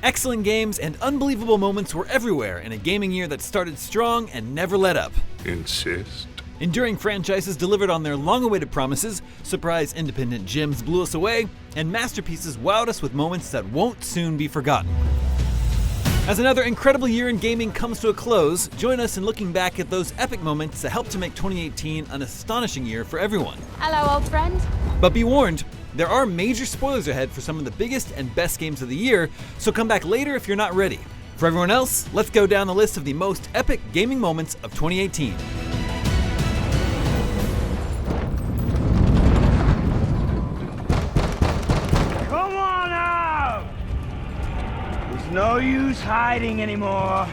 Excellent games and unbelievable moments were everywhere in a gaming year that started strong and never let up. Insist. Enduring franchises delivered on their long-awaited promises, surprise independent gems blew us away, and masterpieces wowed us with moments that won't soon be forgotten. As another incredible year in gaming comes to a close, join us in looking back at those epic moments that helped to make 2018 an astonishing year for everyone. Hello, old friend. But be warned, there are major spoilers ahead for some of the biggest and best games of the year, so come back later if you're not ready. For everyone else, let's go down the list of the most epic gaming moments of 2018. Come on out! There's no use hiding anymore.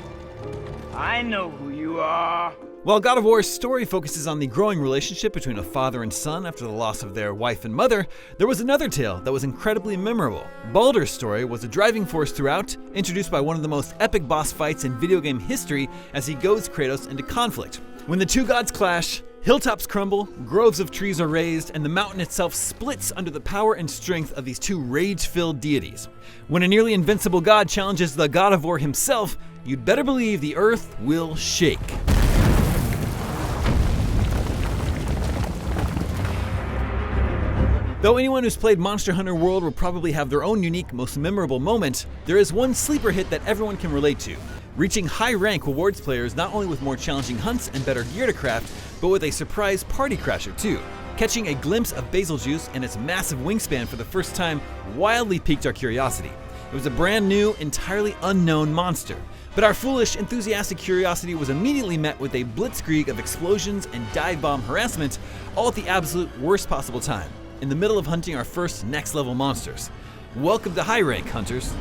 I know who you are. While God of War's story focuses on the growing relationship between a father and son after the loss of their wife and mother, there was another tale that was incredibly memorable. Baldur's story was a driving force throughout, introduced by one of the most epic boss fights in video game history as he goads Kratos into conflict. When the two gods clash, hilltops crumble, groves of trees are raised, and the mountain itself splits under the power and strength of these two rage-filled deities. When a nearly invincible god challenges the God of War himself, you'd better believe the earth will shake. Though anyone who's played Monster Hunter World will probably have their own unique, most memorable moment, there is one sleeper hit that everyone can relate to. Reaching high rank rewards players not only with more challenging hunts and better gear to craft, but with a surprise party crasher too. Catching a glimpse of Betelgeuse and its massive wingspan for the first time wildly piqued our curiosity. It was a brand new, entirely unknown monster. But our foolish, enthusiastic curiosity was immediately met with a blitzkrieg of explosions and dive bomb harassment, all at the absolute worst possible time, in the middle of hunting our first next-level monsters. Welcome to high rank, hunters.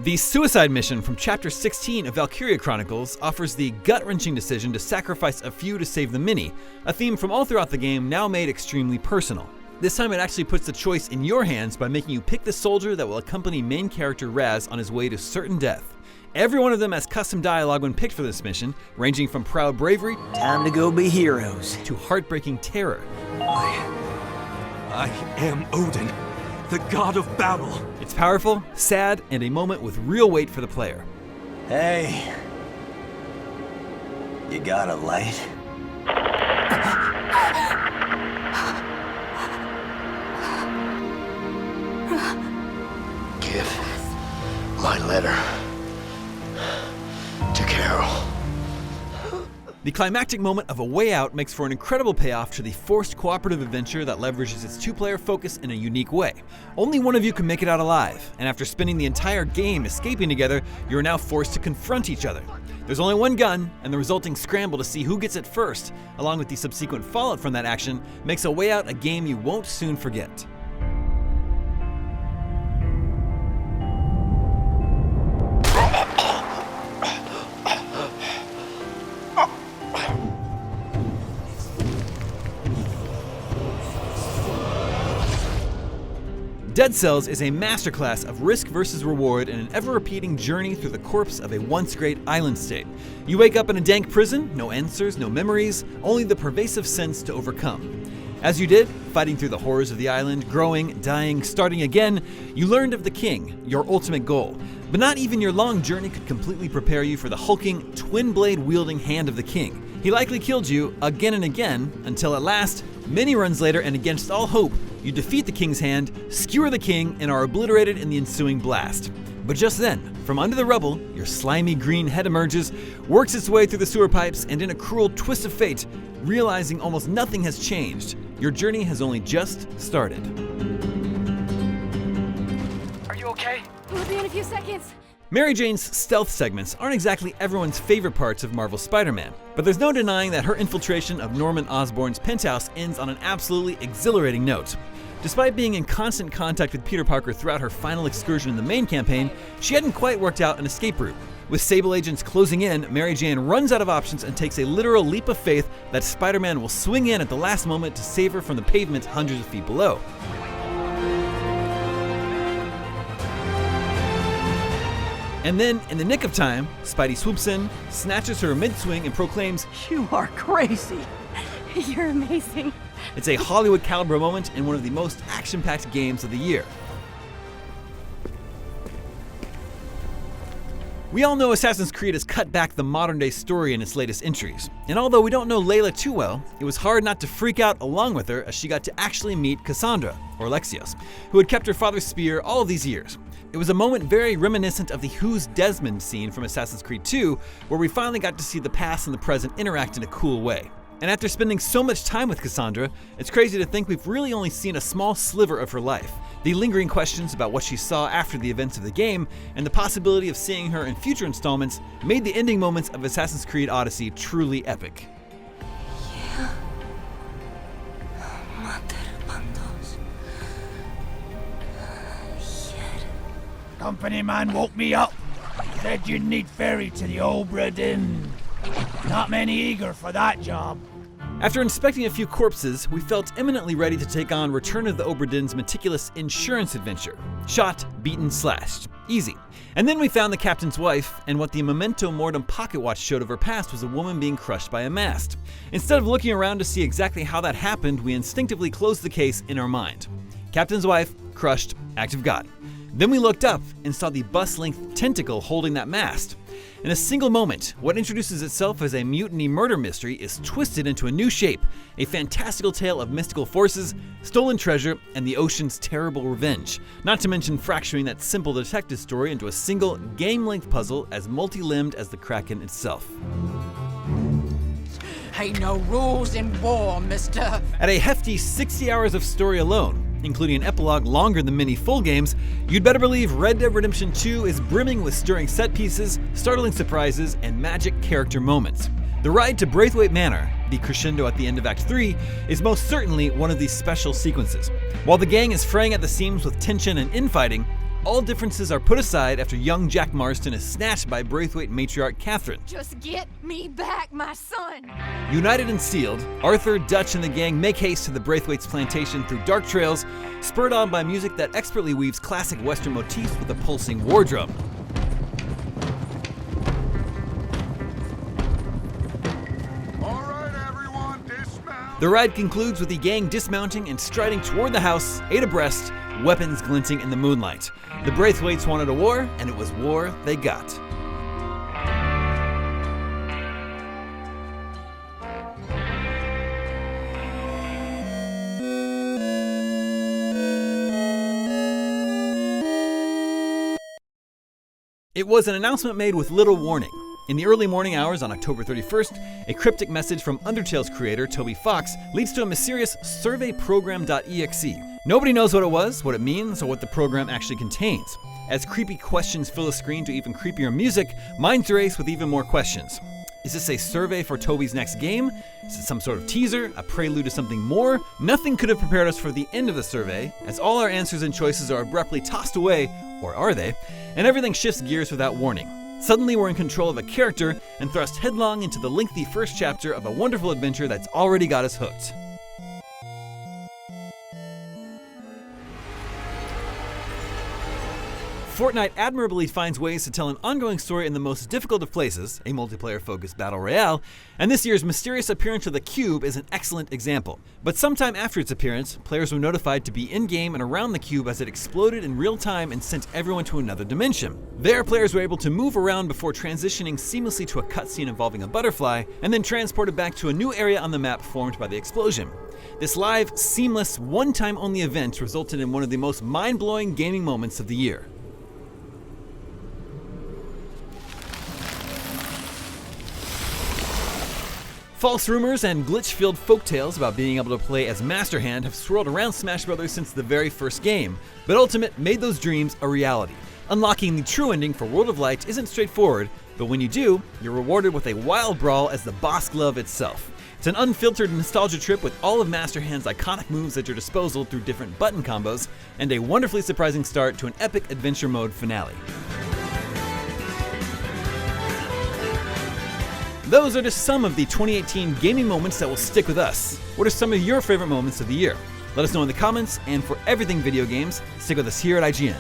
The suicide mission from Chapter 16 of Valkyria Chronicles offers the gut-wrenching decision to sacrifice a few to save the many, a theme from all throughout the game now made extremely personal. This time it actually puts the choice in your hands by making you pick the soldier that will accompany main character Raz on his way to certain death. Every one of them has custom dialogue when picked for this mission, ranging from proud bravery Time to go be heroes. to heartbreaking terror. I am Odin, the god of battle. It's powerful, sad, and a moment with real weight for the player. Hey, you got a light? Give my letter to Carol. The climactic moment of A Way Out makes for an incredible payoff to the forced cooperative adventure that leverages its two-player focus in a unique way. Only one of you can make it out alive, and after spending the entire game escaping together, you are now forced to confront each other. There's only one gun, and the resulting scramble to see who gets it first, along with the subsequent fallout from that action, makes A Way Out a game you won't soon forget. Dead Cells is a masterclass of risk versus reward in an ever-repeating journey through the corpse of a once-great island state. You wake up in a dank prison, no answers, no memories, only the pervasive sense to overcome. As you did, fighting through the horrors of the island, growing, dying, starting again, you learned of the king, your ultimate goal. But not even your long journey could completely prepare you for the hulking, twin-blade-wielding hand of the king. He likely killed you again and again, until at last, many runs later and against all hope, you defeat the king's hand, skewer the king, and are obliterated in the ensuing blast. But just then, from under the rubble, your slimy green head emerges, works its way through the sewer pipes, and in a cruel twist of fate, realizing almost nothing has changed, your journey has only just started. Are you okay? We'll be in a few seconds. Mary Jane's stealth segments aren't exactly everyone's favorite parts of Marvel's Spider-Man, but there's no denying that her infiltration of Norman Osborn's penthouse ends on an absolutely exhilarating note. Despite being in constant contact with Peter Parker throughout her final excursion in the main campaign, she hadn't quite worked out an escape route. With Sable agents closing in, Mary Jane runs out of options and takes a literal leap of faith that Spider-Man will swing in at the last moment to save her from the pavement hundreds of feet below. And then, in the nick of time, Spidey swoops in, snatches her mid-swing, and proclaims, You are crazy. You're amazing. It's a Hollywood caliber moment in one of the most action-packed games of the year. We all know Assassin's Creed has cut back the modern-day story in its latest entries, and although we don't know Layla too well, it was hard not to freak out along with her as she got to actually meet Cassandra, or Alexios, who had kept her father's spear all these years. It was a moment very reminiscent of the Who's Desmond scene from Assassin's Creed 2, where we finally got to see the past and the present interact in a cool way. And after spending so much time with Cassandra, it's crazy to think we've really only seen a small sliver of her life. The lingering questions about what she saw after the events of the game, and the possibility of seeing her in future installments, made the ending moments of Assassin's Creed Odyssey truly epic. Company man woke me up. Said you'd need ferry to the Obra Dinn. Not many eager for that job. After inspecting a few corpses, we felt eminently ready to take on Return of the Obra Dinn's meticulous insurance adventure. Shot, beaten, slashed. Easy. And then we found the captain's wife, and what the Memento Mortem pocket watch showed of her past was a woman being crushed by a mast. Instead of looking around to see exactly how that happened, we instinctively closed the case in our mind. Captain's wife, crushed, act of God. Then we looked up and saw the bus-length tentacle holding that mast. In a single moment, what introduces itself as a mutiny murder mystery is twisted into a new shape, a fantastical tale of mystical forces, stolen treasure, and the ocean's terrible revenge. Not to mention fracturing that simple detective story into a single game-length puzzle as multi-limbed as the Kraken itself. Ain't no rules in war, mister. At a hefty 60 hours of story alone, including an epilogue longer than many full games, you'd better believe Red Dead Redemption 2 is brimming with stirring set pieces, startling surprises, and magic character moments. The ride to Braithwaite Manor, the crescendo at the end of Act 3, is most certainly one of these special sequences. While the gang is fraying at the seams with tension and infighting, all differences are put aside after young Jack Marston is snatched by Braithwaite matriarch Catherine. Just get me back, my son. United and sealed, Arthur, Dutch, and the gang make haste to the Braithwaite's plantation through dark trails, spurred on by music that expertly weaves classic Western motifs with a pulsing war drum. All right, everyone, dismount. The ride concludes with the gang dismounting and striding toward the house, 8 abreast, weapons glinting in the moonlight. The Braithwaites wanted a war, and it was war they got. It was an announcement made with little warning. In the early morning hours on October 31st, a cryptic message from Undertale's creator, Toby Fox, leads to a mysterious surveyprogram.exe. Nobody knows what it was, what it means, or what the program actually contains. As creepy questions fill the screen to even creepier music, minds race with even more questions. Is this a survey for Toby's next game? Is it some sort of teaser, a prelude to something more? Nothing could have prepared us for the end of the survey, as all our answers and choices are abruptly tossed away, or are they? And everything shifts gears without warning. Suddenly we're in control of a character and thrust headlong into the lengthy first chapter of a wonderful adventure that's already got us hooked. Fortnite admirably finds ways to tell an ongoing story in the most difficult of places, a multiplayer-focused battle royale, and this year's mysterious appearance of the cube is an excellent example. But sometime after its appearance, players were notified to be in-game and around the cube as it exploded in real time and sent everyone to another dimension. There, players were able to move around before transitioning seamlessly to a cutscene involving a butterfly, and then transported back to a new area on the map formed by the explosion. This live, seamless, one-time only event resulted in one of the most mind-blowing gaming moments of the year. False rumors and glitch-filled folktales about being able to play as Master Hand have swirled around Smash Bros. Since the very first game, but Ultimate made those dreams a reality. Unlocking the true ending for World of Light isn't straightforward, but when you do, you're rewarded with a wild brawl as the boss glove itself. It's an unfiltered nostalgia trip with all of Master Hand's iconic moves at your disposal through different button combos, and a wonderfully surprising start to an epic adventure mode finale. Those are just some of the 2018 gaming moments that will stick with us. What are some of your favorite moments of the year? Let us know in the comments, and for everything video games, stick with us here at IGN.